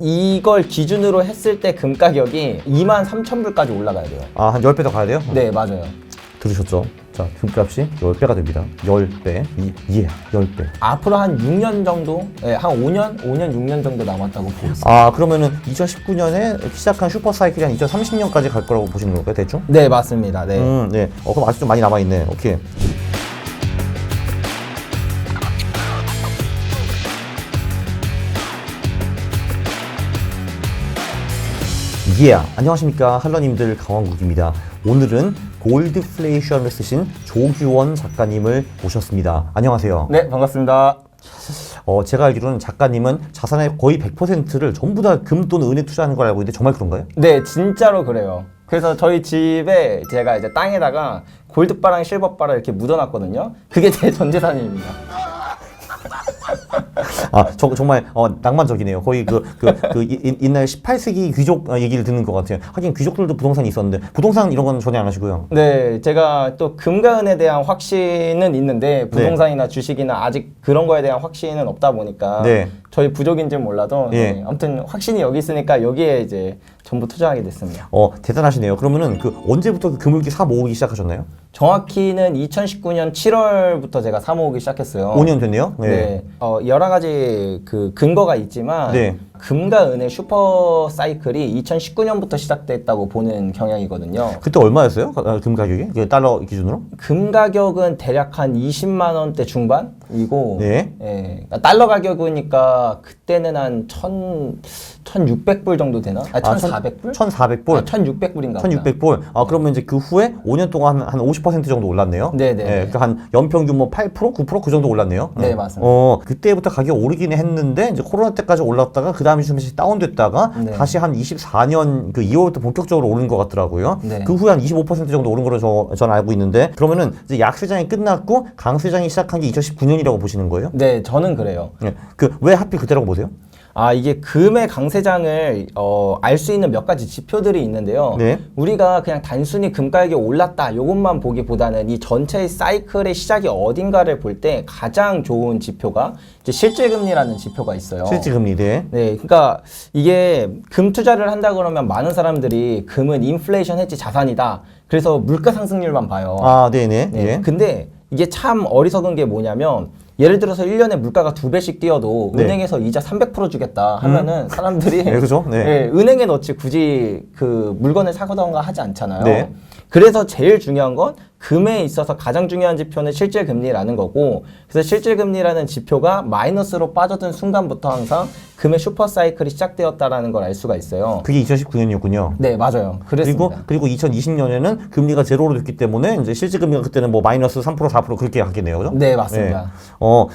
이걸 기준으로 했을 때 금 가격이 23,000불까지 올라가야 돼요. 아, 한 10배 더 가야 돼요? 네, 맞아요. 들으셨죠? 자, 금값이 10배가 됩니다. 10배. 10배. 앞으로 한 6년 정도? 네, 한 5년? 5년, 6년 정도 남았다고 보고 있습니다. 아, 그러면은 2019년에 시작한 슈퍼사이클이 한 2030년까지 갈 거라고 보시는 건가요, 대충? 네, 맞습니다. 네. 네. 그럼 아직 좀 많이 남아있네. 오케이. 안녕하십니까. 할러님들 강원국입니다. 오늘은 골드플레이션을 쓰신 조규원 작가님을 모셨습니다. 안녕하세요. 네, 반갑습니다. 제가 알기로는 작가님은 자산의 거의 100%를 전부 다 금 또는 은에 투자하는 걸 알고 있는데 정말 그런가요? 네, 진짜로 그래요. 그래서 저희 집에 제가 이제 땅에다가 골드바랑 실버바랑 이렇게 묻어놨거든요. 그게 제 전 재산입니다. 아, 정말 낭만적이네요. 거의 옛날 18세기 귀족 얘기를 듣는 것 같아요. 하긴 귀족들도 부동산이 있었는데 부동산 이런 건 전혀 안 하시고요. 네, 제가 또 금과 은에 대한 확신은 있는데 부동산이나 주식이나 아직 그런 거에 대한 확신은 없다 보니까 네. 저희 부족인지는 몰라도 예. 네, 아무튼 확신이 여기 있으니까 여기에 이제 전부 투자하게 됐습니다. 대단하시네요. 그러면은 언제부터 그 금을기 사 모으기 시작하셨나요? 정확히는 2019년 7월부터 제가 사 모으기 시작했어요. 5년 됐네요. 네. 여러 가지 그 근거가 있지만 네. 금과 은의 슈퍼 사이클이 2019년부터 시작됐다고 보는 경향이거든요. 그때 얼마였어요? 금 가격이? 그 달러 기준으로? 금 가격은 대략 한 20만 원대 중반이고 네. 예, 달러 가격이니까 그때는 한 1,600불 정도 되나? 1,400불? 1,400불? 1,600불인가 1,600불. 그러면 이제 그 후에 5년 동안 한 50% 정도 올랐네요. 네네. 그러니까 한 연평균 8%, 9% 그 정도 올랐네요. 네, 맞습니다. 그때부터 가격 오르긴 했는데 이제 코로나 때까지 올랐다가 그 다음에 좀 다운됐다가 네. 다시 한 24년 그 2월부터 본격적으로 오른 것 같더라고요. 네. 그 후에 한 25% 정도 오른 걸로 저는 알고 있는데 그러면은 이제 약세장이 끝났고 강세장이 시작한 게 2019년이라고 보시는 거예요? 네, 저는 그래요. 왜 하필 그때라고 보세요? 이게 금의 강세장을 알 수 있는 몇 가지 지표들이 있는데요. 네. 우리가 그냥 단순히 금 가격이 올랐다 요것만 보기보다는 이 전체의 사이클의 시작이 어딘가를 볼 때 가장 좋은 지표가 이제 실질금리라는 지표가 있어요. 실질금리, 네. 네, 그러니까 이게 금 투자를 한다 그러면 많은 사람들이 금은 인플레이션 해지 자산이다. 그래서 물가 상승률만 봐요. 네네. 네. 네. 근데 이게 참 어리석은 게 뭐냐면 예를 들어서 1년에 물가가 2배씩 뛰어도 네. 은행에서 이자 300% 주겠다 하면은 사람들이 네, 그죠? 네. 네, 은행에 넣지 굳이 그 물건을 사거나 하지 않잖아요. 네. 그래서 제일 중요한 건 금에 있어서 가장 중요한 지표는 실질금리라는 거고 그래서 실질금리라는 지표가 마이너스로 빠져든 순간부터 항상 금의 슈퍼사이클이 시작되었다라는 걸 알 수가 있어요. 그게 2019년이었군요. 네, 맞아요. 그랬습니다. 그리고 2020년에는 금리가 제로로 됐기 때문에 이제 실질금리가 그때는 뭐 마이너스 3%, 4% 그렇게 갔겠네요. 그죠? 네, 맞습니다.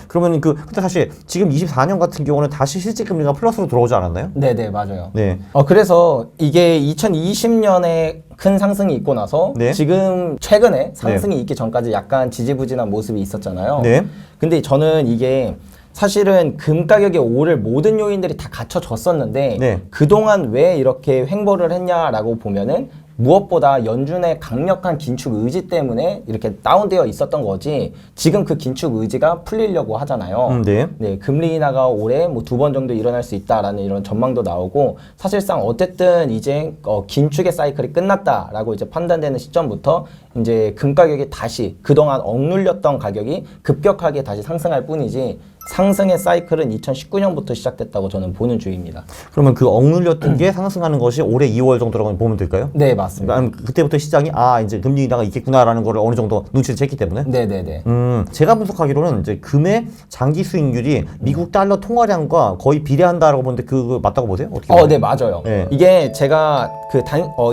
그러면은 근데 사실 지금 24년 같은 경우는 다시 실질금리가 플러스로 들어오지 않았나요? 네, 네, 맞아요. 네. 그래서 이게 2020년에 큰 상승이 있고 나서 네. 지금 최근에 상승이 있기 전까지 약간 지지부진한 모습이 있었잖아요. 네. 근데 저는 이게 사실은 금 가격이 오를 모든 요인들이 다 갖춰졌었는데 네. 그동안 왜 이렇게 횡보를 했냐라고 보면은 무엇보다 연준의 강력한 긴축 의지 때문에 이렇게 다운되어 있었던 거지 지금 그 긴축 의지가 풀리려고 하잖아요. 네. 네, 금리 인하가 올해 뭐 2번 정도 일어날 수 있다라는 이런 전망도 나오고 사실상 어쨌든 이제 긴축의 사이클이 끝났다라고 이제 판단되는 시점부터 이제 금 가격이 다시 그동안 억눌렸던 가격이 급격하게 다시 상승할 뿐이지 상승의 사이클은 2019년부터 시작됐다고 저는 보는 주의입니다. 그러면 그 억눌렸던 게 상승하는 것이 올해 2월 정도라고 보면 될까요? 네, 맞습니다. 그때부터 시장이 이제 금리 인하가 있겠구나라는 걸 어느 정도 눈치를 챘기 때문에. 네네네. 제가 분석하기로는 이제 금의 장기 수익률이 미국 달러 통화량과 거의 비례한다라고 보는데 그거 맞다고 보세요? 어떻게 보세요? 네, 맞아요. 네. 이게 제가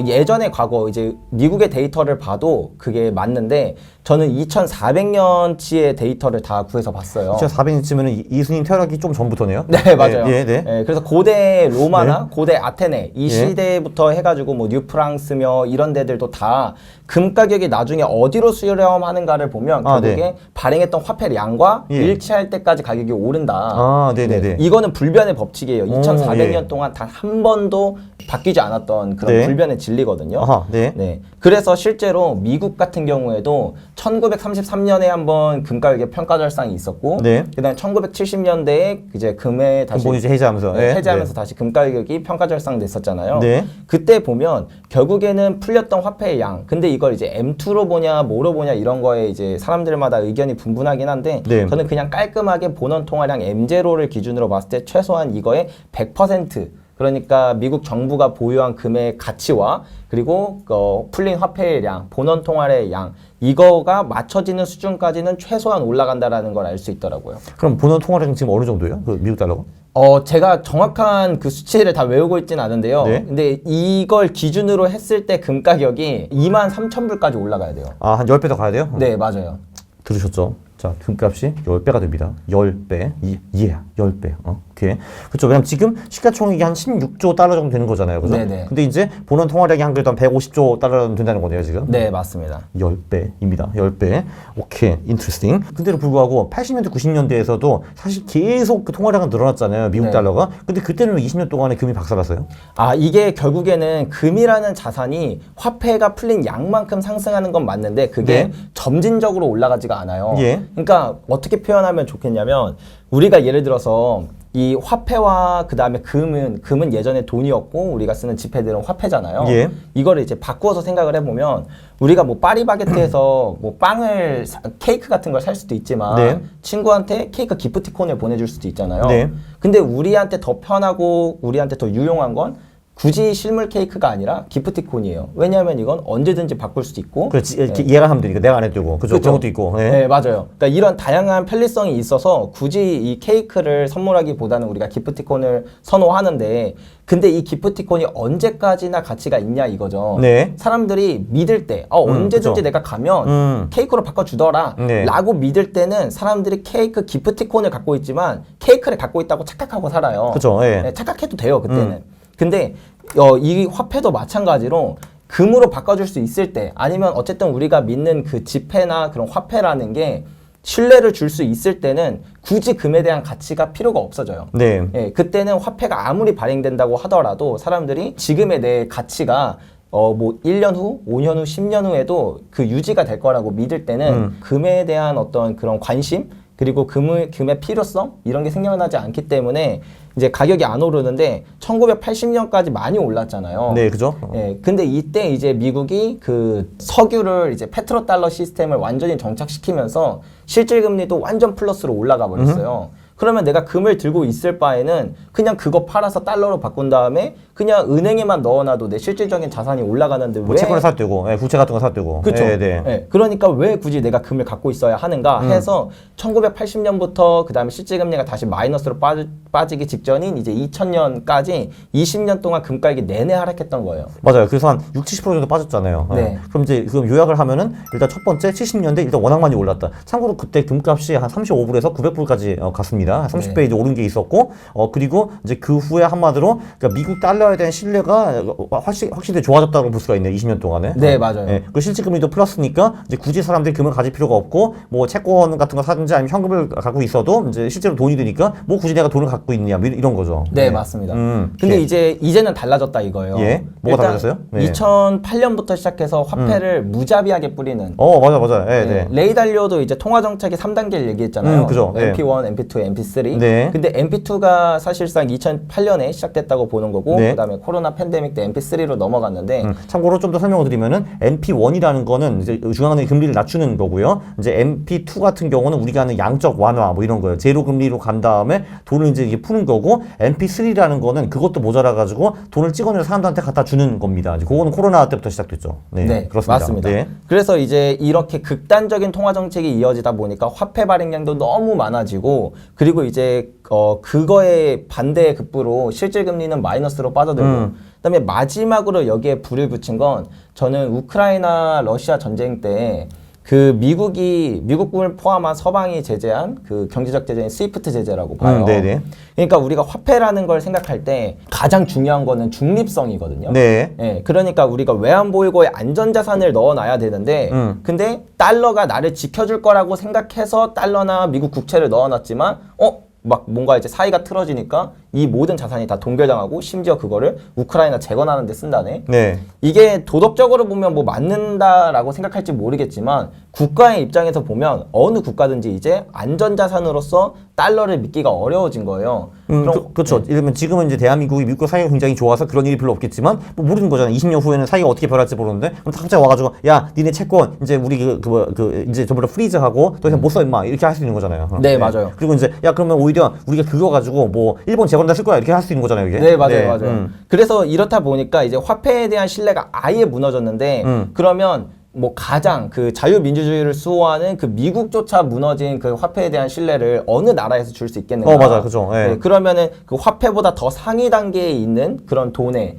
예전에 과거 이제 미국의 데이터를 봐도 그게 맞는데 저는 2400년치의 데이터를 다 구해서 봤어요. 2400년쯤에는 이순신 퇴락이 좀 전부터네요. 네, 맞아요. 네. 네, 그래서 고대 로마나 고대 아테네 이 예. 시대부터 해가지고 뭐 뉴프랑스며 이런 데들도 다 금 가격이 나중에 어디로 수렴하는가를 보면 결국에 발행했던 화폐량과 일치할 때까지 가격이 오른다. 네네네. 이거는 불변의 법칙이에요. 2400년 동안 단 한 번도 바뀌지 않았던 그런 이런 불변의 진리거든요. 아하, 네. 네. 그래서 실제로 미국 같은 경우에도 1933년에 한번 금가격의 평가절상이 있었고, 네. 그다음에 1970년대에 이제 금에 다시 금본위제 해제하면서 해제하면서 다시 금가격이 평가절상 됐었잖아요. 네. 그때 보면 결국에는 풀렸던 화폐의 양. 근데 이걸 이제 M2로 보냐, 뭐로 보냐 이런 거에 이제 사람들마다 의견이 분분하긴 한데, 네. 저는 그냥 깔끔하게 본원 통화량 M0를 기준으로 봤을 때 최소한 이거의 100%, 그러니까 미국 정부가 보유한 금의 가치와 그리고 풀린 화폐의 양, 본원 통화의 양, 이거가 맞춰지는 수준까지는 최소한 올라간다라는 걸 알 수 있더라고요. 그럼 본원 통화량은 지금 어느 정도예요? 그 미국 달러가? 제가 정확한 그 수치를 다 외우고 있진 않은데요. 네. 근데 이걸 기준으로 했을 때 금 가격이 23,000불까지 올라가야 돼요. 아, 한 10배 더 가야 돼요? 네, 맞아요. 들으셨죠? 자, 금값이 10배가 됩니다. 10배. 10배. 오케이. 그렇죠. 왜냐면 지금 시가총액이 한 16조 달러 정도 되는 거잖아요. 그죠? 네네. 근데 이제 본원 통화량이 한 그래도 한 150조 달러 정도 된다는 거네요, 지금. 네, 맞습니다. 10배입니다. 10배. 오케이. 인트레스팅. 근데도 불구하고 80년대, 90년대에서도 사실 계속 그 통화량은 늘어났잖아요. 미국 네. 달러가. 근데 그때는 왜 20년 동안에 금이 박살났어요? 이게 결국에는 금이라는 자산이 화폐가 풀린 양만큼 상승하는 건 맞는데 그게 네. 점진적으로 올라가지가 않아요. 예. 그러니까 어떻게 표현하면 좋겠냐면 우리가 예를 들어서 이 화폐와 그 다음에 금은 예전에 돈이었고 우리가 쓰는 지폐들은 화폐잖아요. 예. 이거를 이제 바꾸어서 생각을 해보면 우리가 뭐 파리바게트에서 뭐 케이크 같은 걸 살 수도 있지만 네. 친구한테 케이크 기프티콘을 보내줄 수도 있잖아요. 네. 근데 우리한테 더 편하고 우리한테 더 유용한 건 굳이 실물 케이크가 아니라 기프티콘이에요. 왜냐하면 이건 언제든지 바꿀 수도 있고. 그렇지. 얘가 하면 되니까 내가 안 해도 되고. 그죠? 그렇죠. 그런 것도 있고. 네. 네, 맞아요. 그러니까 이런 다양한 편리성이 있어서 굳이 이 케이크를 선물하기보다는 우리가 기프티콘을 선호하는데 근데 이 기프티콘이 언제까지나 가치가 있냐 이거죠. 네. 사람들이 믿을 때 언제든지 그쵸. 내가 가면 케이크로 바꿔주더라 네. 라고 믿을 때는 사람들이 케이크 기프티콘을 갖고 있지만 케이크를 갖고 있다고 착각하고 살아요. 그죠. 예. 네, 착각해도 돼요 그때는. 근데 이 화폐도 마찬가지로 금으로 바꿔줄 수 있을 때 아니면 어쨌든 우리가 믿는 그 지폐나 그런 화폐라는 게 신뢰를 줄 수 있을 때는 굳이 금에 대한 가치가 필요가 없어져요. 네. 예, 그때는 화폐가 아무리 발행된다고 하더라도 사람들이 지금의 내 가치가 뭐 1년 후, 5년 후, 10년 후에도 그 유지가 될 거라고 믿을 때는 금에 대한 어떤 그런 관심 그리고 금의 필요성 이런 게 생겨나지 않기 때문에 이제 가격이 안 오르는데 1980년까지 많이 올랐잖아요. 네, 그죠? 예, 근데 이때 이제 미국이 그 석유를 이제 페트로달러 시스템을 완전히 정착시키면서 실질 금리도 완전 플러스로 올라가 버렸어요. 그러면 내가 금을 들고 있을 바에는 그냥 그거 팔아서 달러로 바꾼 다음에 그냥 은행에만 넣어놔도 내 실질적인 자산이 올라가는데 뭐 왜 채권을 사도 되고, 예, 부채 같은 거 사도 되고. 그렇죠. 네, 네. 네. 그러니까 왜 굳이 내가 금을 갖고 있어야 하는가 해서 1980년부터 그다음에 실질금리가 다시 마이너스로 빠지기 직전인 이제 2000년까지 20년 동안 금가격이 내내 하락했던 거예요. 맞아요. 그래서 한 60, 70% 정도 빠졌잖아요. 예. 네. 그럼 이제 그럼 요약을 하면은 일단 첫 번째 70년대 일단 워낙 많이 올랐다. 참고로 그때 금값이 한 35불에서 900불까지 갔습니다. 한 30배 네. 이제 오른 게 있었고, 그리고 이제 그 후에 한마디로 그러니까 미국 달러에 대한 신뢰가 확실히 좋아졌다고 볼 수가 있네요. 20년 동안에. 네, 맞아요. 예. 그 실질금리도 플러스니까 이제 굳이 사람들이 금을 가질 필요가 없고 뭐 채권 같은 거 사든지 아니면 현금을 갖고 있어도 이제 실제로 돈이 되니까 뭐 굳이 내가 돈을 갖고 있느냐 뭐 이런 거죠. 네, 예. 맞습니다. 예. 근데 이제는 달라졌다 이거예요. 예? 뭐가 달라졌어요? 네. 2008년부터 시작해서 화폐를 무자비하게 뿌리는. 맞아. 예, 네. 레이 달리오도 이제 통화 정책의 3단계를 얘기했잖아요. 그죠. 예. MP1, MP2, MP3. 네. 근데 MP2가 사실상 2008년에 시작됐다고 보는 거고 네. 그다음에 코로나 팬데믹 때 MP3로 넘어갔는데 참고로 좀 더 설명을 드리면은 MP1이라는 거는 이제 중앙은행 금리를 낮추는 거고요. 이제 MP2 같은 경우는 우리가 하는 양적 완화 뭐 이런 거예요. 제로 금리로 간 다음에 돈을 이제 푸는 거고 MP3라는 거는 그것도 모자라 가지고 돈을 찍어내서 사람들한테 갖다 주는 겁니다. 이제 그거는 코로나 때부터 시작됐죠. 네, 그렇습니다. 맞습니다. 네. 그래서 이제 이렇게 극단적인 통화 정책이 이어지다 보니까 화폐 발행량도 너무 많아지고 그리고 이제 그거에 반대의 급부로 실질 금리는 마이너스로 빠져들고 그다음에 마지막으로 여기에 불을 붙인 건 저는 우크라이나 러시아 전쟁 때 그 미국을 포함한 서방이 제재한 그 경제적 제재인 스위프트 제재라고 봐요. 네네. 그러니까 우리가 화폐라는 걸 생각할 때 가장 중요한 거는 중립성이거든요. 네. 예, 그러니까 우리가 외환보유고에 안전자산을 넣어놔야 되는데 근데 달러가 나를 지켜줄 거라고 생각해서 달러나 미국 국채를 넣어놨지만 막 뭔가 이제 사이가 틀어지니까 이 모든 자산이 다 동결당하고 심지어 그거를 우크라이나 재건하는 데 쓴다네. 네. 이게 도덕적으로 보면 뭐 맞는다라고 생각할지 모르겠지만 국가의 입장에서 보면 어느 국가든지 이제 안전자산으로서 달러를 믿기가 어려워진 거예요. 그렇죠. 이러면 지금은 이제 대한민국이 미국과 사이가 굉장히 좋아서 그런 일이 별로 없겠지만 뭐 모르는 거잖아요. 20년 후에는 사이가 어떻게 변할지 모르는데 그럼 갑자기 와가지고 야 니네 채권 이제 우리 이제 전부 다 프리즈하고 더 이상 못 써 임마 이렇게 할 수 있는 거잖아요. 네, 맞아요. 그리고 이제 야 그러면 오히려 우리가 그거 가지고 뭐 일본 재건다 쓸 거야 이렇게 할 수 있는 거잖아요. 이게. 네, 맞아요, 맞아요. 그래서 이렇다 보니까 이제 화폐에 대한 신뢰가 아예 무너졌는데 그러면 뭐 가장 그 자유민주주의를 수호하는 그 미국조차 무너진 그 화폐에 대한 신뢰를 어느 나라에서 줄 수 있겠는가? 맞아요, 그죠. 예. 네, 그러면은 그 화폐보다 더 상위 단계에 있는 그런 돈에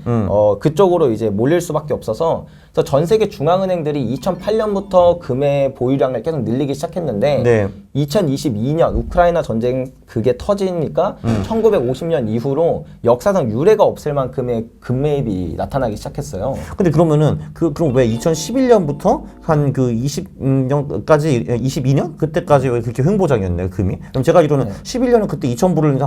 그쪽으로 이제 몰릴 수밖에 없어서 그래서 전 세계 중앙은행들이 2008년부터 금의 보유량을 계속 늘리기 시작했는데 네. 2022년 우크라이나 전쟁 그게 터지니까 1950년 이후로 역사상 유례가 없을 만큼의 금매입이 나타나기 시작했어요. 근데 그러면은 그럼 왜 2011년부터 한 그 20년까지 22년 그때까지 왜 그렇게 횡보장이었나요 금이? 그럼 제가 알기로는 11년은 그때 2,000불을 먼저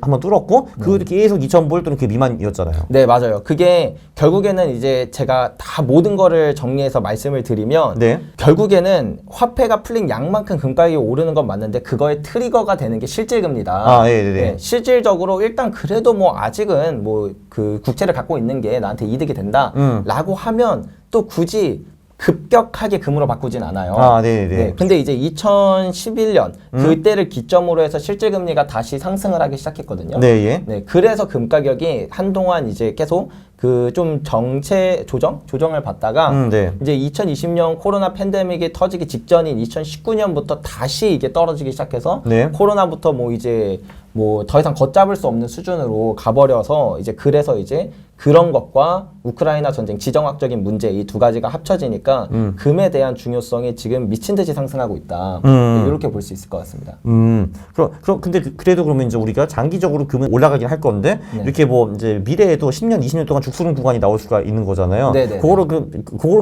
한번 뚫었고 그 계속 2,000불 또는 그 미만이었잖아요. 네, 맞아요. 그게 결국에는 이제 제가 다 모든 거를 정리해서 말씀을 드리면 네. 결국에는 화폐가 풀린 양만큼 금가격이 오르는 건 맞는데 그거의 트리거가 되는 게 실질금리다. 아, 네. 실질적으로 일단 그래도 뭐 아직은 뭐 그 국채를 갖고 있는 게 나한테 이득이 된다라고 하면 또 굳이 급격하게 금으로 바꾸진 않아요. 아, 네. 근데 이제 2011년 그때를 기점으로 해서 실질금리가 다시 상승을 하기 시작했거든요. 네, 예. 네, 그래서 금 가격이 한동안 이제 계속 그 좀 조정을 받다가 네. 이제 2020년 코로나 팬데믹이 터지기 직전인 2019년부터 다시 이게 떨어지기 시작해서 네. 코로나부터 뭐 이제 뭐 더 이상 걷잡을 수 없는 수준으로 가버려서 이제 그래서 이제 그런 것과 우크라이나 전쟁 지정학적인 문제 이 두 가지가 합쳐지니까 금에 대한 중요성이 지금 미친 듯이 상승하고 있다. 이렇게 볼 수 있을 것 같습니다. 그럼 근데 그래도 그러면 이제 우리가 장기적으로 금은 올라가긴 할 건데 네. 이렇게 뭐 이제 미래에도 10년, 20년 동안 죽수른 구간이 나올 수가 있는 거잖아요. 네네. 그거를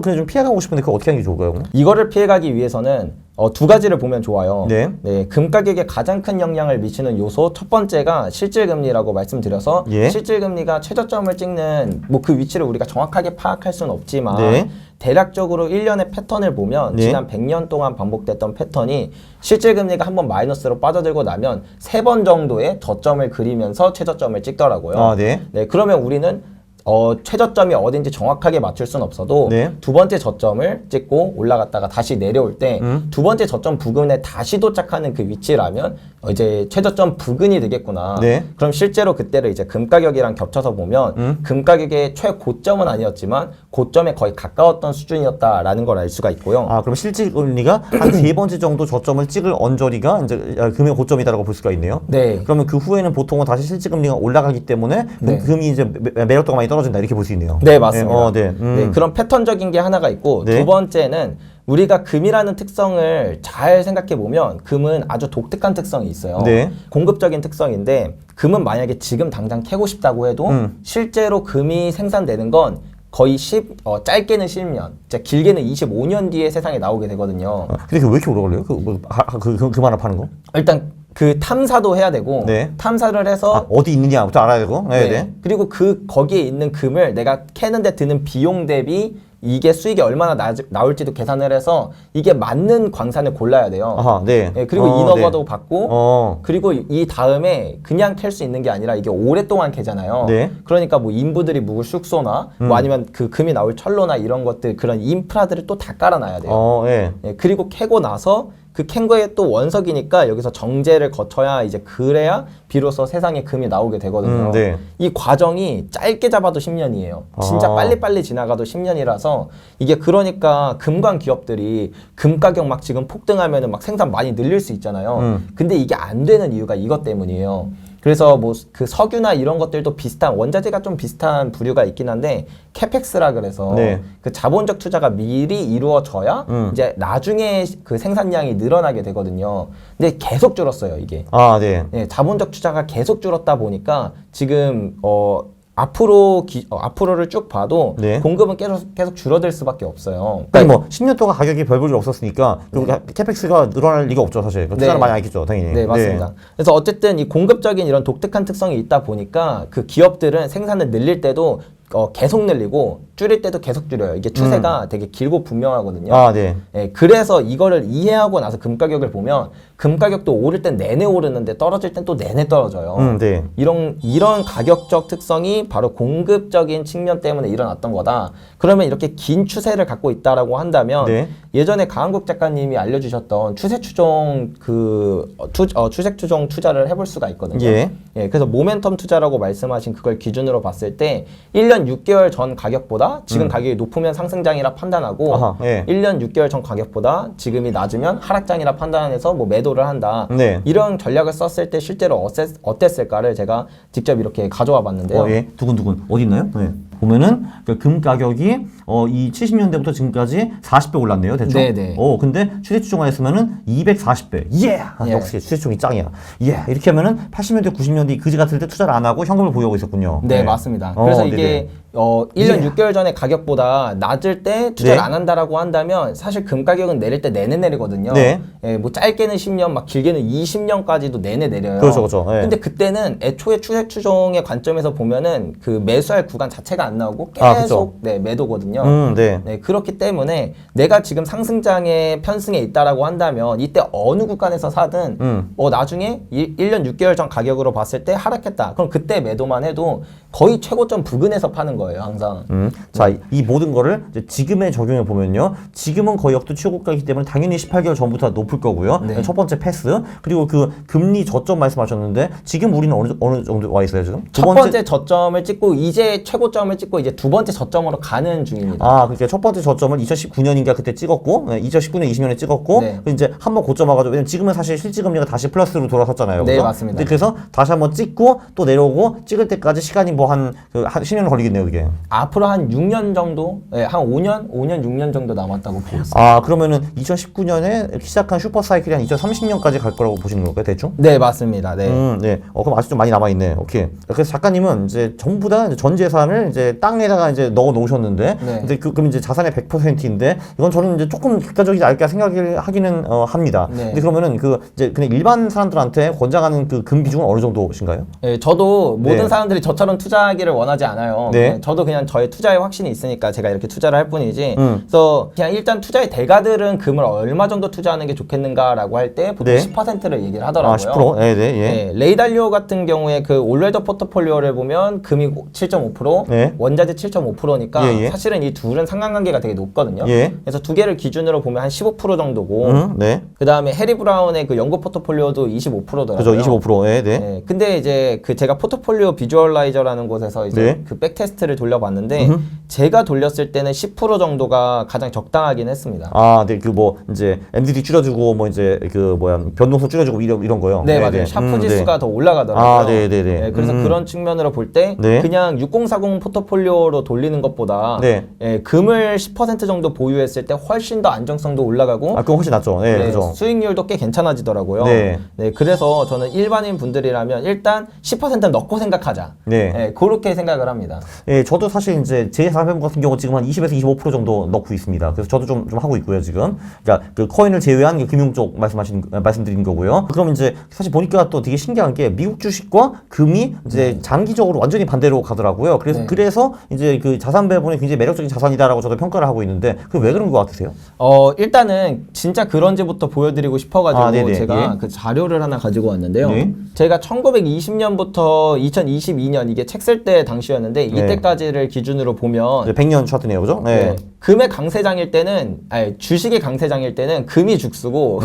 그냥 좀 피해가고 싶은데 그거 어떻게 하는 게 좋을까요? 그럼? 이거를 피해가기 위해서는 두 가지를 보면 좋아요. 네. 금 가격에 가장 큰 영향을 미치는 요소 첫 번째가 실질금리라고 말씀드려서 예. 실질금리가 최저점을 찍는 뭐 그 위치를 우리가 정확하게 파악할 수는 없지만 네. 대략적으로 1년의 패턴을 보면 네. 지난 100년 동안 반복됐던 패턴이 실질금리가 한번 마이너스로 빠져들고 나면 3번 정도의 저점을 그리면서 최저점을 찍더라고요. 아, 네. 그러면 우리는 최저점이 어딘지 정확하게 맞출 수는 없어도 네. 두 번째 저점을 찍고 올라갔다가 다시 내려올 때 두 번째 저점 부근에 다시 도착하는 그 위치라면 이제 최저점 부근이 되겠구나. 네. 그럼 실제로 그때를 이제 금 가격이랑 겹쳐서 보면 금 가격의 최고점은 아니었지만 고점에 거의 가까웠던 수준이었다라는 걸 알 수가 있고요. 아, 그럼 실질금리가 한 세 번째 정도 저점을 찍을 언저리가 이제 금의 고점이다라고 볼 수가 있네요. 네. 그러면 그 후에는 보통은 다시 실질금리가 올라가기 때문에 네. 금이 이제 매력도가 많이 떨어진다 이렇게 볼 수 있네요. 네, 맞습니다. 네. 네, 그런 패턴적인 게 하나가 있고 네. 두 번째는 우리가 금이라는 특성을 잘 생각해 보면 금은 아주 독특한 특성이 있어요. 네. 공급적인 특성인데 금은 만약에 지금 당장 캐고 싶다고 해도 실제로 금이 생산되는 건 거의 짧게는 10년, 길게는 25년 뒤에 세상에 나오게 되거든요. 근데 그게 왜 이렇게 오래 걸려요? 금 하나 파는 거? 일단 그 탐사도 해야 되고 네. 탐사를 해서 어디 있느냐부터 알아야 되고. 네. 그리고 거기에 있는 금을 내가 캐는데 드는 비용 대비 이게 수익이 얼마나 나올지도 계산을 해서 이게 맞는 광산을 골라야 돼요. 아하, 네. 그리고 인허가도 받고 그리고 그리고 이 다음에 그냥 캘 수 있는 게 아니라 이게 오랫동안 캐잖아요. 네. 그러니까 뭐 인부들이 묵을 숙소나 뭐 아니면 그 금이 나올 철로나 이런 것들 그런 인프라들을 또 다 깔아놔야 돼요. 네. 그리고 캐고 나서 그 캔 거에 또 원석이니까 여기서 정제를 거쳐야 이제 그래야 비로소 세상에 금이 나오게 되거든요. 네. 이 과정이 짧게 잡아도 10년이에요. 진짜 빨리빨리 지나가도 10년이라서 이게 그러니까 금관 기업들이 금 가격 막 지금 폭등하면은 막 생산 많이 늘릴 수 있잖아요. 근데 이게 안 되는 이유가 이것 때문이에요. 그래서 뭐 그 석유나 이런 것들도 비슷한 원자재가 좀 비슷한 부류가 있긴 한데 캐펙스라 그래서 네. 그 자본적 투자가 미리 이루어져야 이제 나중에 그 생산량이 늘어나게 되거든요. 근데 계속 줄었어요, 이게. 아, 네. 네, 자본적 투자가 계속 줄었다 보니까 지금 앞으로를 쭉 봐도 네. 공급은 계속 줄어들 수밖에 없어요. 아니 뭐 10년 동안 가격이 별 볼 일 없었으니까 그리고 캐펙스가 늘어날 리가 없죠 사실. 투자를 네. 많이 안 했겠죠 당연히. 네, 맞습니다. 그래서 어쨌든 이 공급적인 이런 독특한 특성이 있다 보니까 그 기업들은 생산을 늘릴 때도 계속 늘리고 줄일 때도 계속 줄여요. 이게 추세가 되게 길고 분명하거든요. 아, 네. 예, 그래서 이거를 이해하고 나서 금 가격을 보면 금 가격도 오를 땐 내내 오르는데 떨어질 땐 또 내내 떨어져요. 네. 이런 가격적 특성이 바로 공급적인 측면 때문에 일어났던 거다. 그러면 이렇게 긴 추세를 갖고 있다라고 한다면 네. 예전에 강한국 작가님이 알려주셨던 추세 추종 추세 추종 투자를 해볼 수가 있거든요. 예. 예, 그래서 모멘텀 투자라고 말씀하신 그걸 기준으로 봤을 때 1년 6개월 전 가격보다 지금 가격이 높으면 상승장이라 판단하고 아하, 예. 1년 6개월 전 가격보다 지금이 낮으면 하락장이라 판단해서 뭐 매도를 한다. 네. 이런 전략을 썼을 때 실제로 어땠을까를 제가 직접 이렇게 가져와 봤는데요. 예. 두근두근 어디 있나요? 네. 보면은 금 가격이 이 70년대부터 지금까지 40배 올랐네요, 대충. 네네. 근데 추세 추종하였으면은 240배. 예. 예. 역시 추세 추종이 짱이야. 예. 이렇게 하면은 80년대, 90년대 그지 같을 때 투자를 안 하고 현금을 보유하고 있었군요. 네, 맞습니다. 그래서 이게 네네. 1년 예. 6개월 전에 가격보다 낮을 때 투자를 네. 안 한다라고 한다면 사실 금 가격은 내릴 때 내내 내리거든요. 네. 예, 뭐 짧게는 10년, 막 길게는 20년까지도 내내 내려요. 그렇죠, 그렇죠. 예. 근데 그때는 애초에 추세 추종의 관점에서 보면은 그 매수할 구간 자체가 안 나오고 계속 아, 그쵸. 네, 매도거든요. 네. 네, 그렇기 때문에 내가 지금 상승장의 편승에 있다라고 한다면 이때 어느 구간에서 사든 나중에 1년 6개월 전 가격으로 봤을 때 하락했다. 그럼 그때 매도만 해도 거의 최고점 부근에서 파는 거예요, 항상. 자, 이 모든 거를 이제 지금에 적용해 보면요. 지금은 거의 역대 최고가이기 때문에 당연히 18개월 전부터 높을 거고요. 네. 첫 번째 패스. 그리고 그 금리 저점 말씀하셨는데 지금 우리는 어느 정도 와 있어요, 지금? 첫 번째 저점을 찍고 이제 최고점을 찍고 이제 두 번째 저점으로 가는 중입니다. 아, 그러니까 첫 번째 저점을 2019년인가 그때 찍었고, 2019년, 20년에 찍었고, 네. 이제 한번 고점 와가지고, 왜냐면 지금은 사실 실질금리가 다시 플러스로 돌아섰잖아요. 네, 그죠? 맞습니다. 근데 그래서 다시 한번 찍고 또 내려오고 찍을 때까지 시간이 뭐 한 10년 걸리겠네요, 그게. 앞으로 한 6년 정도, 한 5년, 6년 정도 남았다고 보고 있습니다. 아, 그러면은 2019년에 시작한 슈퍼 사이클이 한 2030년까지 갈 거라고 보시는 건가요, 대충? 네, 맞습니다. 네. 네. 그럼 아직 좀 많이 남아있네. 오케이. 그래서 작가님은 이제 전부 다 전 재산을 이제 땅에다가 이제 넣어 놓으셨는데, 네. 근데 그럼 이제 자산의 100%인데, 이건 저는 이제 조금 극단적이지 않을까 생각을 하기는 합니다. 네. 근데 그러면은 이제 그냥 일반 사람들한테 권장하는 그 금 비중은 어느 정도신가요? 네, 저도 모든 네. 사람들이 저처럼 투자하기를 원하지 않아요. 네. 저도 그냥 저의 투자에 확신이 있으니까 제가 이렇게 투자를 할 뿐이지. 그래서 그냥 일단 투자의 대가들은 금을 얼마 정도 투자하는 게 좋겠는가라고 할 때 보통 네. 10%를 얘기를 하더라고요. 아, 10%? 네, 네, 예. 네, 레이달리오 같은 경우에 그 올웰더 포트폴리오를 보면 금이 7.5%, 네. 원자재 7.5%니까 예, 예. 사실은 이 둘은 상관관계가 되게 높거든요. 예. 그래서 두 개를 기준으로 보면 한 15% 정도고, 네. 그 다음에 해리 브라운의 그 연구 포트폴리오도 25%더라고요. 그죠, 25%. 네, 네. 네, 근데 이제 그 제가 포트폴리오 비주얼라이저라는 곳에서 이제 네. 그 백테스트를 돌려봤는데 제가 돌렸을 때는 10% 정도가 가장 적당하긴 했습니다. 아, 네, 이제 MDD 줄여주고, 뭐 이제 변동성 줄여주고 이런 거요. 네, 맞아요. 샤프 지수가 네. 더 올라가더라고요. 아, 네, 네, 네. 그래서 그런 측면으로 볼 때 네. 그냥 6040 포트폴리오로 돌리는 것보다 네. 금을 10% 정도 보유했을 때 훨씬 더 안정성도 올라가고 아, 그건 훨씬 낫죠. 네, 네, 그죠. 수익률도 꽤 괜찮아지더라고요. 네. 그래서 저는 일반인 분들이라면 일단 10%는 넣고 생각하자. 네. 그렇게 생각을 합니다. 예, 저도 사실 이제 제 사회분 같은 경우 지금 한 20에서 25% 정도 넣고 있습니다. 그래서 저도 좀 하고 있고요, 지금. 그러니까 그 코인을 제외한 그 금융 쪽 말씀드린 거고요. 그럼 이제 사실 보니까 또 되게 신기한 게 미국 주식과 금이 이제 장기적으로 완전히 반대로 가더라고요. 그래서 이제 그 자산 배분이 굉장히 매력적인 자산이다라고 저도 평가를 하고 있는데 그게 왜 그런 것 같으세요? 일단은 진짜 그런지부터 보여드리고 싶어가지고 제가 예. 그 자료를 하나 가지고 왔는데요. 네. 제가 1920년부터 2022년 이게 책 쓸 때 당시였는데 이때까지를 기준으로 보면 100년 차트네요, 그죠? 네. 금의 강세장일 때는 주식의 강세장일 때는 금이 죽쓰고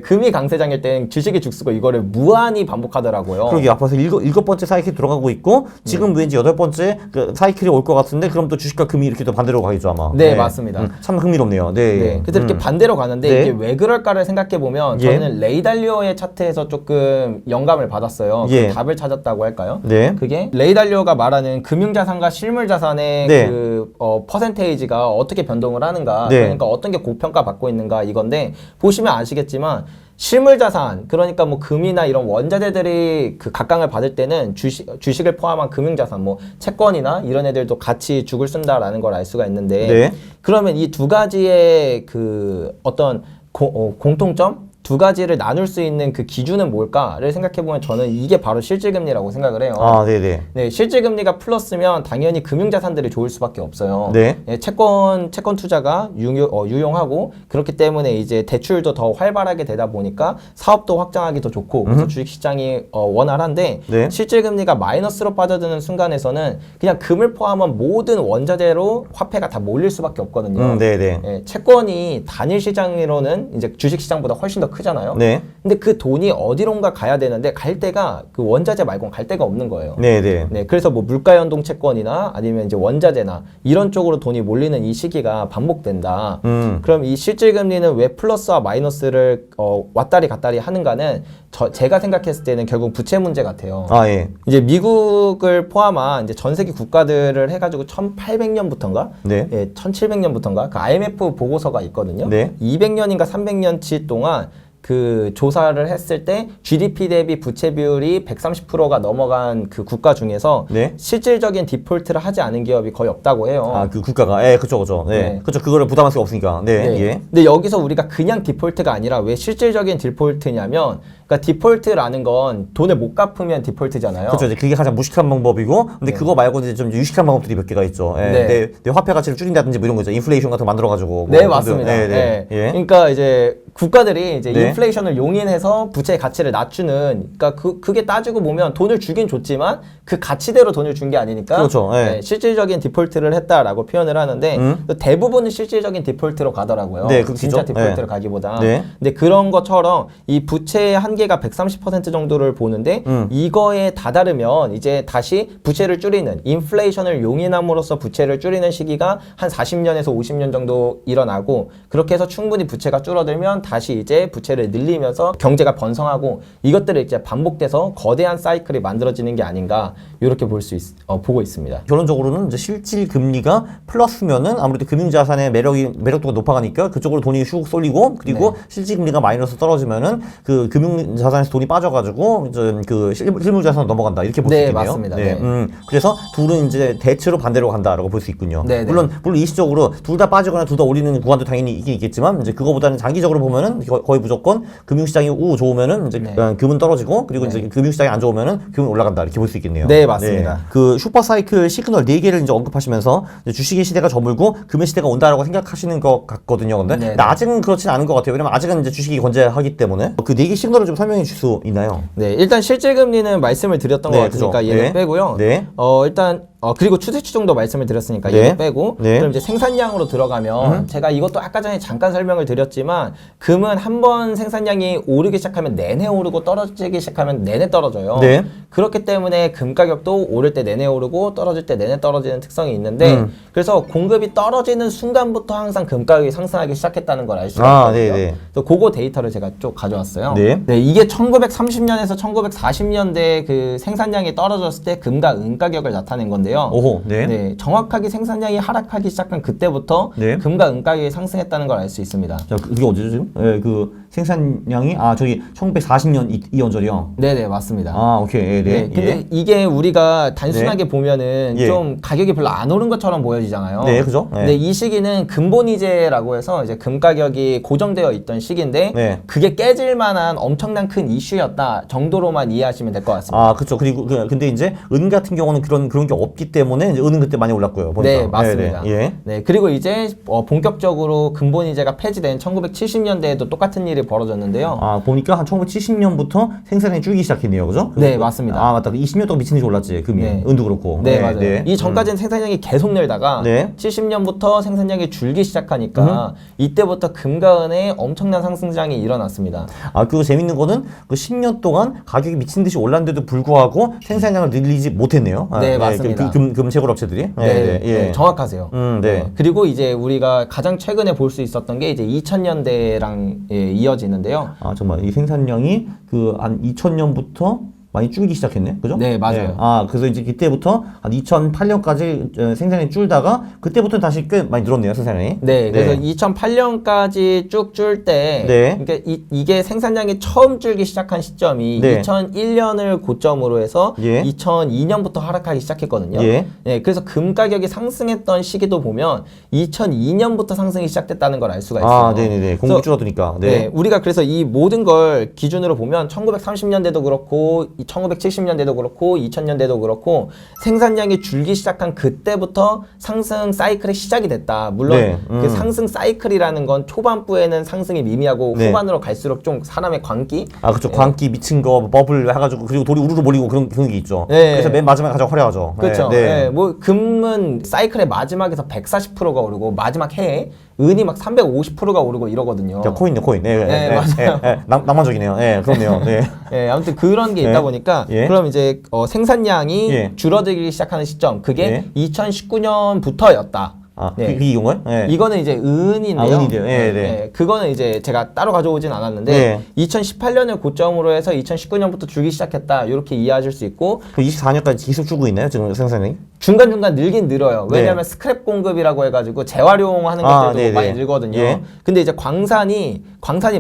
금이 강세장일 때는 주식이 죽쓰고 이거를 무한히 반복하더라고요. 그러게 앞에서 일곱 번째 사이클 들어가고 있고 지금 왠지 여덟 번째 그 사이클이 올 것 같은데 그럼 또 주식과 금이 이렇게 또 반대로 가겠죠 아마. 네, 맞습니다. 참 흥미롭네요. 네. 그래서 이렇게 반대로 가는데 네. 이게 왜 그럴까를 생각해 보면 저는 레이달리오의 차트에서 조금 영감을 받았어요. 예. 그 답을 찾았다고 할까요? 네. 그게 레이달리오가 말하는 금융자산과 실물자산의 네. 그 퍼센테이지가 어떻게 변동을 하는가, 네. 그러니까 어떤 게 고평가 받고 있는가 이건데 보시면 아시겠지만 실물 자산, 그러니까 뭐 금이나 이런 원자재들이 그 각광을 받을 때는 주식을 포함한 금융 자산, 뭐 채권이나 이런 애들도 같이 죽을 쓴다라는 걸 알 수가 있는데 네. 그러면 이 두 가지의 그 어떤 공통점? 두 가지를 나눌 수 있는 그 기준은 뭘까를 생각해보면 저는 이게 바로 실질금리라고 생각을 해요. 아, 네네. 네, 실질금리가 플러스면 당연히 금융자산들이 좋을 수밖에 없어요. 네. 예, 채권 투자가 유용하고 그렇기 때문에 이제 대출도 더 활발하게 되다 보니까 사업도 확장하기 더 좋고 그래서 주식시장이 원활한데 네. 실질금리가 마이너스로 빠져드는 순간에서는 그냥 금을 포함한 모든 원자재로 화폐가 다 몰릴 수밖에 없거든요. 네네. 예, 채권이 단일 시장으로는 이제 주식시장보다 훨씬 더 크잖아요. 네. 근데 그 돈이 어디론가 가야 되는데 갈 데가 그 원자재 말고는 갈 데가 없는 거예요. 네네. 네, 그래서 뭐 물가연동 채권이나 아니면 이제 원자재나 이런 쪽으로 돈이 몰리는 이 시기가 반복된다. 그럼 이 실질금리는 왜 플러스와 마이너스를 왔다리 갔다리 하는가는 제가 생각했을 때는 결국 부채 문제 같아요. 아, 예. 이제 미국을 포함한 이제 전 세계 국가들을 해가지고 1800년부터인가? 네. 예, 1700년부터인가? 그 IMF 보고서가 있거든요. 네. 200년인가 300년치 동안 그 조사를 했을 때 GDP 대비 부채 비율이 130%가 넘어간 그 국가 중에서 네. 실질적인 디폴트를 하지 않은 기업이 거의 없다고 해요. 아, 그 국가가. 예, 그쵸. 네. 네. 그쵸. 그거를 부담할 수가 없으니까. 네. 네. 예. 근데 여기서 우리가 그냥 디폴트가 아니라 왜 실질적인 디폴트냐면 그러니까 디폴트라는 건 돈을 못 갚으면 디폴트잖아요. 그렇죠. 이제 그게 가장 무식한 방법이고, 근데 그거 말고 이제 좀 유식한 방법들이 몇 개가 있죠. 예. 네. 내 화폐 가치를 줄인다든지 뭐 이런 거 있죠. 인플레이션 같은 거 만들어가지고. 네, 뭐 맞습니다. 네, 네. 예. 그러니까 이제 국가들이 이제 네. 인플레이션을 용인해서 부채의 가치를 낮추는, 그러니까 그게 따지고 보면 돈을 주긴 줬지만 그 가치대로 돈을 준 게 아니니까 그렇죠. 예. 네, 실질적인 디폴트를 했다라고 표현을 하는데 또 대부분은 실질적인 디폴트로 가더라고요. 네, 그렇죠. 진짜 디폴트로 네. 가기보다. 네. 근데 그런 것처럼 이 부채의 한계가 130% 정도를 보는데 이거에 다다르면 이제 다시 부채를 줄이는 인플레이션을 용인함으로써 부채를 줄이는 시기가 한 40년에서 50년 정도 일어나고 그렇게 해서 충분히 부채가 줄어들면 다시 이제 부채를 늘리면서 경제가 번성하고 이것들을 이제 반복돼서 거대한 사이클이 만들어지는 게 아닌가 이렇게 보고 있습니다. 결론적으로는 이제 실질 금리가 플러스면은 아무래도 금융자산의 매력도가 높아가니까 그쪽으로 돈이 슉 쏠리고 그리고 네. 실질 금리가 마이너스 떨어지면은 그 금융자산에서 돈이 빠져가지고 이제 그 실물자산으로 넘어간다 이렇게 볼 수 네, 있겠네요. 맞습니다. 네. 그래서 둘은 이제 대체로 반대로 간다라고 볼 수 있군요. 네, 네. 물론 일시적으로 둘 다 빠지거나 둘 다 올리는 구간도 당연히 있긴 있겠지만 이제 그거보다는 장기적으로 보면은 거의 무조건 금융시장이 좋으면은 이제 네. 금은 떨어지고 그리고 네. 이제 금융시장이 안 좋으면은 금은 올라간다 이렇게 볼 수 있겠네요. 네, 맞습니다. 그 슈퍼사이클 시그널 4개를 이제 언급하시면서 이제 주식의 시대가 저물고 금의 시대가 온다라고 생각하시는 것 같거든요. 근데 네, 아직은 그렇진 않은 것 같아요. 왜냐면 아직은 이제 주식이 건재하기 때문에 그 4개 시그널을 좀 설명해 줄 수 있나요? 네, 일단 실질금리는 말씀을 드렸던 것 네, 같으니까 그죠. 얘는 네. 빼고요. 네. 일단 그리고 추세 추종도 말씀을 드렸으니까 네. 얘는 빼고 네. 그럼 이제 생산량으로 들어가면 제가 이것도 아까 전에 잠깐 설명을 드렸지만 금은 한번 생산량이 오르기 시작하면 내내 오르고 떨어지기 시작하면 내내 떨어져요. 네. 그렇기 때문에 금 가격도 오를 때 내내 오르고 떨어질 때 내내 떨어지는 특성이 있는데 그래서 공급이 떨어지는 순간부터 항상 금 가격이 상승하기 시작했다는 걸 알 수가 있거든요. 네네. 그래서 그거 데이터를 제가 쭉 가져왔어요. 네. 이게 1930년에서 1940년대 그 생산량이 떨어졌을 때 금과 은 가격을 나타낸 건데요. 오호. 네. 정확하게 생산량이 하락하기 시작한 그때부터 네. 금과 은 가격이 상승했다는 걸 알 수 있습니다. 자, 그게 언제죠 지금? 그 생산량이 저기 1940년 이 언저리요. 네네, 맞습니다. 오케이. 네, 근데 이게 우리가 단순하게 보면은 예. 좀 가격이 별로 안 오른 것처럼 보여지잖아요. 네, 그죠? 네. 근데 이 시기는 근본이제라고 해서 이제 금 가격이 고정되어 있던 시기인데 네. 그게 깨질 만한 엄청난 큰 이슈였다 정도로만 이해하시면 될 것 같습니다. 그렇죠. 그리고 근데 이제 은 같은 경우는 그런 게 없기 때문에 이제 은은 그때 많이 올랐고요. 보니까. 네, 맞습니다. 예. 네, 그리고 이제 본격적으로 근본이제가 폐지된 1970년대에도 똑같은 일이 벌어졌는데요. 보니까 한 1970년부터 생산량이 줄기 시작했네요. 그죠? 네, 맞습니다. 맞다. 20년 동안 미친 듯이 올랐지. 금이. 네. 은도 그렇고. 네, 맞아요. 이 전까지는 생산량이 계속 늘다가 네. 70년부터 생산량이 줄기 시작하니까 이때부터 금과 은의 엄청난 상승장이 일어났습니다. 그리고 재밌는 거는 그 10년 동안 가격이 미친 듯이 올랐는데도 불구하고 생산량을 늘리지 못했네요. 네, 맞습니다. 금 채굴 업체들이. 네, 정확하세요. 네. 그리고 이제 우리가 가장 최근에 볼 수 있었던 게 이제 2000년대랑 이어지는데요. 정말 이 생산량이 그 한 2000년부터 많이 줄기 시작했네, 그죠? 네, 맞아요. 네. 아, 그래서 이제 그때부터 한 2008년까지 생산이 줄다가 그때부터 다시 꽤 많이 늘었네요, 생산량이. 네, 그래서 2008년까지 쭉 줄 때, 네. 그러니까 이게 생산량이 처음 줄기 시작한 시점이 네. 2001년을 고점으로 해서 예. 2002년부터 하락하기 시작했거든요. 예. 네, 그래서 금 가격이 상승했던 시기도 보면 2002년부터 상승이 시작됐다는 걸 알 수가 있어요. 아, 네네네. 공급이 그래서 줄어드니까. 네. 네. 우리가 그래서 이 모든 걸 기준으로 보면 1930년대도 그렇고 1970년대도 그렇고 2000년대도 그렇고 생산량이 줄기 시작한 그때부터 상승 사이클이 시작이 됐다. 물론 네. 그 상승 사이클이라는 건 초반부에는 상승이 미미하고 네. 후반으로 갈수록 좀 사람의 광기 아, 그쵸. 광기 미친 거, 버블 해가지고, 그리고 돌이 우르르 몰리고 그런 게 있죠. 네. 그래서 맨 마지막에 가장 화려하죠. 그렇죠. 네. 네. 뭐 금은 사이클의 마지막에서 140%가 오르고 마지막 해에 은이 막 350%가 오르고 이러거든요. 자, 코인요, 코인. 네, 네, 맞아요. 낭만적이네요. 네, 그렇네요. 네. 네, 아무튼 그런 게 있다 예. 보니까 예. 그럼 이제 생산량이 예. 줄어들기 시작하는 시점 그게 예. 2019년부터였다. 아, 네. 그게 이건 거예요? 네. 이거는 이제 은인데요. 아, 은이래요. 예, 네. 그거는 이제 제가 따로 가져오진 않았는데 네. 2018년을 고점으로 해서 2019년부터 줄기 시작했다. 이렇게 이해하실 수 있고 그 24년까지 계속 주고 있나요? 지금 생산량이? 중간중간 늘긴 늘어요. 네. 왜냐하면 스크랩 공급이라고 해가지고 재활용하는 아, 것들도 네네. 많이 늘거든요. 예. 근데 이제 광산이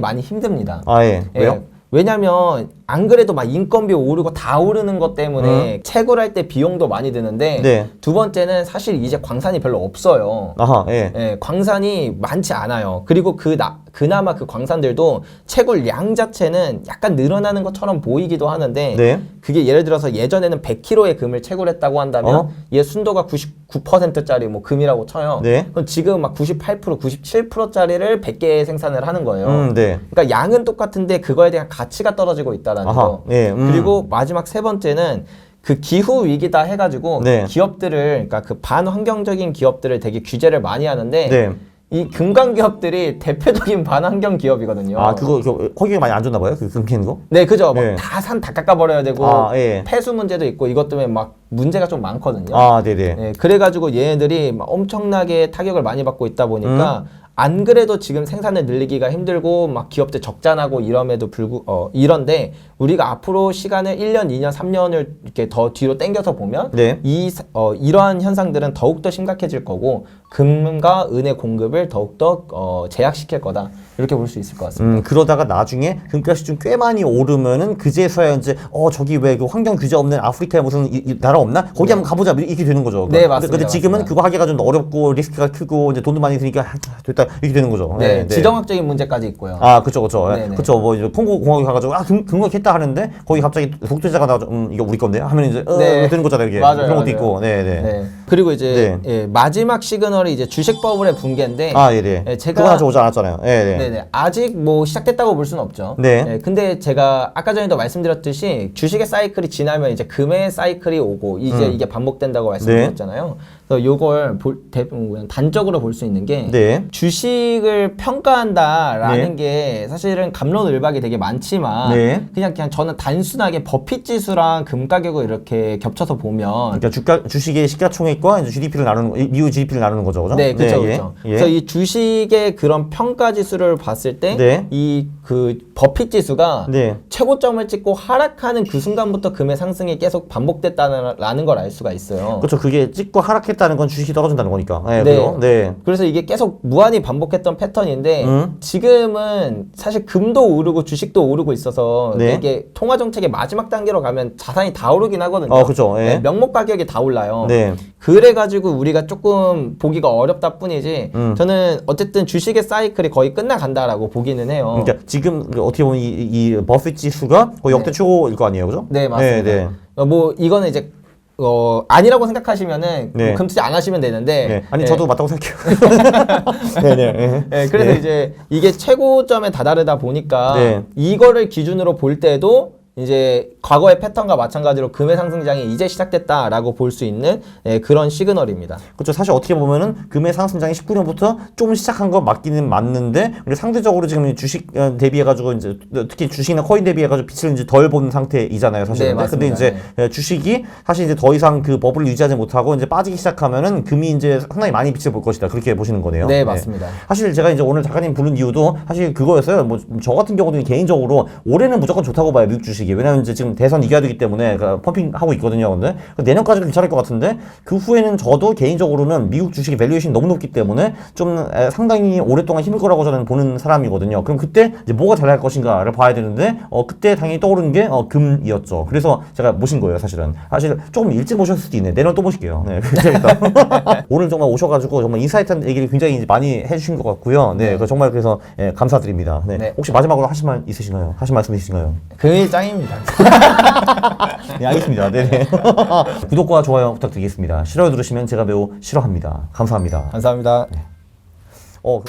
많이 힘듭니다. 아, 예. 예. 왜요? 왜냐면 안 그래도 막 인건비 오르고 다 오르는 것 때문에 채굴할 때 비용도 많이 드는데 네. 두 번째는 사실 이제 광산이 별로 없어요. 아하, 예. 예, 광산이 많지 않아요. 그리고 그나마 그 광산들도 채굴량 자체는 약간 늘어나는 것처럼 보이기도 하는데 네. 그게 예를 들어서 예전에는 100kg의 금을 채굴했다고 한다면 얘 순도가 99%짜리 뭐 금이라고 쳐요. 네. 그럼 지금 막 98%, 97%짜리를 100개 생산을 하는 거예요. 네. 그러니까 양은 똑같은데 그거에 대한 가치가 떨어지고 있다라는 아하, 거. 예, 그리고 마지막 세 번째는 그 기후 위기다 해가지고 네. 기업들을 그러니까 그 반환경적인 기업들을 되게 규제를 많이 하는데 네. 이 금강 기업들이 대표적인 반환경 기업이거든요. 아, 그거 거기가 많이 안 좋나 봐요? 그 금캐는 거? 네, 그죠. 네. 다 산 다 깎아버려야 되고 아, 예. 폐수 문제도 있고 이것 때문에 막 문제가 좀 많거든요. 아, 네네. 네, 그래가지고 얘네들이 막 엄청나게 타격을 많이 받고 있다 보니까 안 그래도 지금 생산을 늘리기가 힘들고 막 기업들 적자나고 이럼에도 이런데 우리가 앞으로 시간을 1년, 2년, 3년을 이렇게 더 뒤로 당겨서 보면 네. 이러한 현상들은 더욱더 심각해질 거고 금과 은의 공급을 더욱더 제약시킬 거다. 이렇게 볼 수 있을 것 같습니다. 그러다가 나중에 금값이 좀 꽤 많이 오르면은 그제서야 이제 저기 왜 그 환경 규제 없는 아프리카에 무슨 이 나라 없나? 거기 한번 가보자 이렇게 되는 거죠. 네, 맞습니다. 근데 지금은 맞습니다. 그거 하기가 좀 어렵고 리스크가 크고 이제 돈도 많이 드니까 됐다 이렇게 되는 거죠. 네, 지정학적인 문제까지 있고요. 아, 그쵸. 네네. 그쵸. 뭐, 이제 콩고 공화국 가가지고, 금거했다 하는데, 거기 갑자기 독재자가 나와서, 이거 우리 건데? 하면 이제, 네. 되는 거잖아요, 이게. 맞아요, 그런 것도 맞아요. 있고, 네네. 네. 그리고 이제 네. 예, 마지막 시그널이 이제 주식 버블의 붕괴인데 아, 네네. 예, 제가 그거 아직 오지 않았잖아요. 네네. 네네. 아직 뭐 시작됐다고 볼 수는 없죠. 네. 예, 근데 제가 아까 전에도 말씀드렸듯이 주식의 사이클이 지나면 이제 금의 사이클이 오고 이제 이게 반복된다고 말씀드렸잖아요. 그래서 요걸 대부분 단적으로 볼 수 있는 게 네. 주식을 평가한다라는 네. 게 사실은 갑론을박이 되게 많지만 네. 그냥 저는 단순하게 버핏 지수랑 금 가격을 이렇게 겹쳐서 보면 그러니까 주식의 시가총액과 이제 GDP를 나누는, 미국 GDP를 나누는 거죠. 그죠? 네, 그렇죠, 예. 그렇죠. 예. 그래서 이 주식의 그런 평가 지수를 봤을 때, 네. 이 그 버핏 지수가 네. 최고점을 찍고 하락하는 그 순간부터 금의 상승이 계속 반복됐다는 걸 알 수가 있어요. 그렇죠. 그게 찍고 하락했다는 건 주식이 떨어진다는 거니까. 네. 네. 그죠? 네. 그래서 이게 계속 무한히 반복했던 패턴인데 지금은 사실 금도 오르고 주식도 오르고 있어서 네. 이게 통화 정책의 마지막 단계로 가면 자산이 다 오르긴 하거든요. 그죠. 예. 네, 명목 가격이 다 올라요. 네. 그래가지고 우리가 조금 보기가 어렵다 뿐이지 저는 어쨌든 주식의 사이클이 거의 끝나간다라고 보기는 해요. 그러니까 지금 어떻게 보면 이 버핏 지수가 거의 역대 최고일 거 아니에요. 그죠? 네, 맞습니다. 네. 뭐 이거는 이제 아니라고 생각하시면은 네. 금투자 안 하시면 되는데 네. 아니, 예. 저도 맞다고 생각해요. 네네. 네, 그래서 이제 이게 최고점에 다다르다 보니까 네. 이거를 기준으로 볼 때도 이제 과거의 패턴과 마찬가지로 금의 상승장이 이제 시작됐다라고 볼 수 있는 그런 시그널입니다. 그렇죠. 사실 어떻게 보면은 금의 상승장이 19년부터 좀 시작한 건 맞기는 맞는데, 우리 상대적으로 지금 주식 대비해가지고 이제 특히 주식이나 코인 대비해가지고 빛을 이제 덜 보는 상태이잖아요, 사실은. 네, 근데 이제 주식이 사실 이제 더 이상 그 버블을 유지하지 못하고 이제 빠지기 시작하면은 금이 이제 상당히 많이 빛을 볼 것이다. 그렇게 보시는 거네요. 네, 맞습니다. 사실 제가 이제 오늘 작가님 부른 이유도 사실 그거였어요. 뭐 저 같은 경우도 개인적으로 올해는 무조건 좋다고 봐요, 미국 주식이. 이게. 왜냐면 이제 지금 대선 이겨야 되기 때문에 펌핑하고 있거든요. 근데 내년까지는 괜찮을 것 같은데 그 후에는 저도 개인적으로는 미국 주식의 밸류에이션이 너무 높기 때문에 좀 상당히 오랫동안 힘들 거라고 저는 보는 사람이거든요. 그럼 그때 이제 뭐가 잘할 것인가를 봐야 되는데 그때 당연히 떠오르는 게 금이었죠. 그래서 제가 모신 거예요, 사실은. 사실 조금 일찍 모셨을 수도 있네. 내년 또 모실게요. 네, 재밌다. 오늘 정말 오셔가지고 정말 인사이트한 얘기를 굉장히 많이 해주신 것 같고요. 네, 정말 그래서 감사드립니다. 네. 네. 혹시 마지막으로 하실 말 있으신가요? 하실 말씀 있으신가요? 금일 짱입니다. 네, 알겠습니다. 네네. 구독과 좋아요 부탁드리겠습니다. 싫어요 들으시면 제가 매우 싫어합니다. 감사합니다. 감사합니다. 어.